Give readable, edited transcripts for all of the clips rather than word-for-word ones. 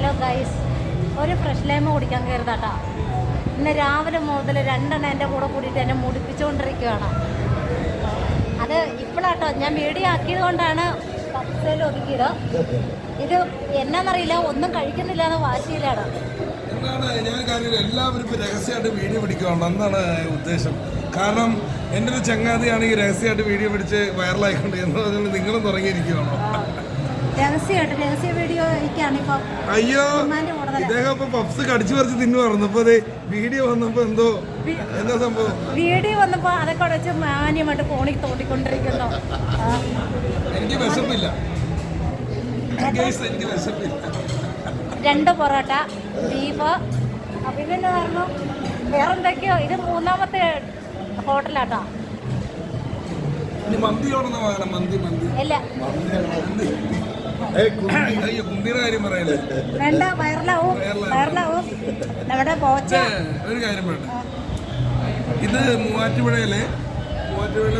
Hello guys, ഒരു fresh lime കുടിക്കാൻ കയറുതാട്ടാ. ഇന്ന് രാവിലെ മുതൽ 2 എണ്ണം എൻ്റെ കൂടെ കൂടിയിട്ട് എന്നെ മുടിപ്പിച്ചുകൊണ്ടിരിക്കുകയാണ്. അത് ഇപ്പോഴാട്ടോ ഞാൻ വീഡിയോ ആക്കിയത് കൊണ്ടാണ് പപ്സയിൽ ഒതുക്കിയത്. ഇത് എന്നാന്നറിയില്ല, ഒന്നും കഴിക്കുന്നില്ല എന്ന് വാശിയിലാണ്. എന്താണ് ഞാൻ കാര്യം എല്ലാവരും ഇപ്പോൾ രഹസ്യമായിട്ട് വീഡിയോ പിടിക്കുകയാണ്. എന്താണ് ഉദ്ദേശം? കാരണം എൻ്റെ ഒരു ചങ്ങാതിയാണെങ്കിൽ രഹസ്യമായിട്ട് വീഡിയോ പിടിച്ച് വൈറലായിക്കൊണ്ട് എന്ന് നിങ്ങളും തുടങ്ങിയിരിക്കുകയാണോ? രഹസ്യ വീഡിയോ ഇപ്പൊ അയ്യോ, ഇദ്ദേഹം ഇപ്പൊ പപ്സ് കടിച്ചു പറിച്ച് തിന്നുമായിരുന്നു. അപ്പൊ അതെ വീഡിയോ വന്നപ്പോ എന്താ സംഭവം? വീഡിയോ വന്നപ്പോ അതൊക്കെ വെച്ച് മാന്യമായിട്ട് ഫോണിൽ തോണ്ടിക്കൊണ്ടിരിക്കുന്നു. എനിക്ക് വിശപ്പില്ല, എനിക്ക് വിശപ്പില്ല. 2 പൊറോട്ട, ബീഫ്, പിന്നെ പറഞ്ഞു വേറെന്തൊക്കെയോ. ഇത് 3ാമത്തെ ഹോട്ടലാട്ടോ. മന്തി മന്തി ഇല്ല കുന്തിയുടെ കാര്യം പറയല്ലേ, വേണ്ട, വയറിലാവും. നമ്മുടെ പോച്ച. ഒരു കാര്യം വേണ്ട, ഇത് മൂവാറ്റുപുഴയിലെ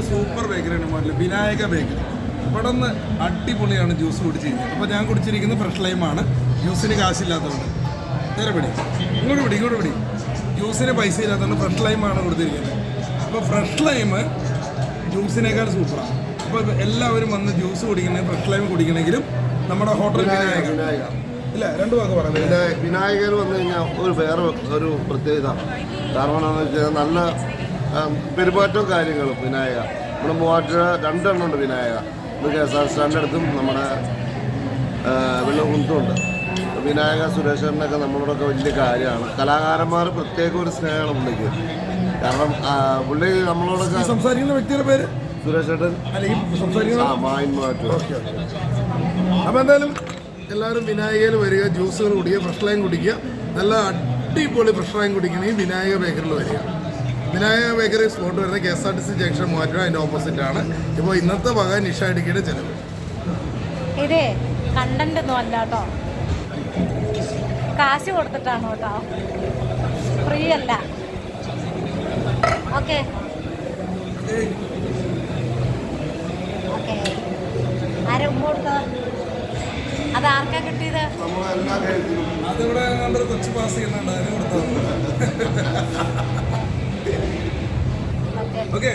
സൂപ്പർ ബേക്കറിയാണ്, വിനായക ബേക്കറി. ഇവിടെ നിന്ന് അടിപൊളിയാണ് ജ്യൂസ് കുടിച്ചിരിക്കുന്നത്. അപ്പോൾ ഞാൻ കുടിച്ചിരിക്കുന്നത് ഫ്രഷ് ലൈമാണ്. ജ്യൂസിന് കാശില്ലാത്തതുകൊണ്ട് നേരെ ഇങ്ങോട്ട് പിടി. ജ്യൂസിന് പൈസ ഇല്ലാത്തതുകൊണ്ട് ഫ്രഷ് ലൈമാണ് കൊടുത്തിരിക്കുന്നത്. അപ്പോൾ ഫ്രഷ് ലൈം ജ്യൂസിനേക്കാൾ സൂപ്പറാണ്. അപ്പോൾ എല്ലാവരും വന്ന് ജ്യൂസ് കുടിക്കണമെങ്കിൽ ഫ്രഷ് ലൈം കുടിക്കണമെങ്കിലും നമ്മുടെ ഹോട്ടൽ വിനായക ഇല്ല, 2 വാക്ക് പറയാം. വിനായകർ വന്നു കഴിഞ്ഞാൽ വേറെ ഒരു പ്രത്യേകത. കാരണം എന്താണെന്ന് വെച്ചാൽ നല്ല പെരുമാറ്റവും കാര്യങ്ങളും. വിനായക നമ്മുടെ മൂവാറ്റുപുഴ 2 എണ്ണം ഉണ്ട്. വിനായക KSR സ്റ്റാൻഡിൻ്റെ അടുത്തും നമ്മുടെ വെള്ളകുന്തുണ്ട്. വിനായക സുരേഷേട്ടനൊക്കെ നമ്മളോടൊക്കെ വലിയ കാര്യമാണ്. കലാകാരന്മാർ പ്രത്യേക ഒരു സ്നേഹമാണ് പുള്ളിക്ക്. കാരണം പുള്ളി നമ്മളോടൊക്കെ സംസാരിക്കുന്ന വ്യക്തിയുടെ പേര് സുരേഷേട്ടൻ. അപ്പോൾ എന്തായാലും എല്ലാവരും വിനായകയിൽ വരിക, ജ്യൂസുകൾ കുടിക്കുക, ഫ്രഷ് ലൈം കുടിക്കുക. നല്ല അടിപൊളി ഫ്രഷ് ലൈം കുടിക്കണമെങ്കിൽ വിനായക ബേക്കറിൽ വരിക. വിനായക ബേക്കറി സ്പോട്ട് വരുന്നത് KSRTC ജംഗ്ഷൻ മൂവാറ്റുപുഴ, അതിൻ്റെ ഓപ്പോസിറ്റാണ്. ഇപ്പോൾ ഇന്നത്തെ വക നിഷ ഇടുക്കിയുടെ ചെലവ്. ഇതേ കണ്ടന്റ് ഒന്നും അല്ല കേട്ടോ, കാശ് കൊടുത്തിട്ടാണ് കേട്ടോ, ഫ്രീ അല്ല. ഓക്കെ ആരെ ഉമ്മ കൊടുത്തത്? അത് ആർക്കാ കിട്ടിയത്? അതിവിടെ നല്ലൊരു കൊച്ചു പാസ് ചെയ്യുന്നുണ്ട്, അതിന് കൊടുത്തത്. ഓക്കെ.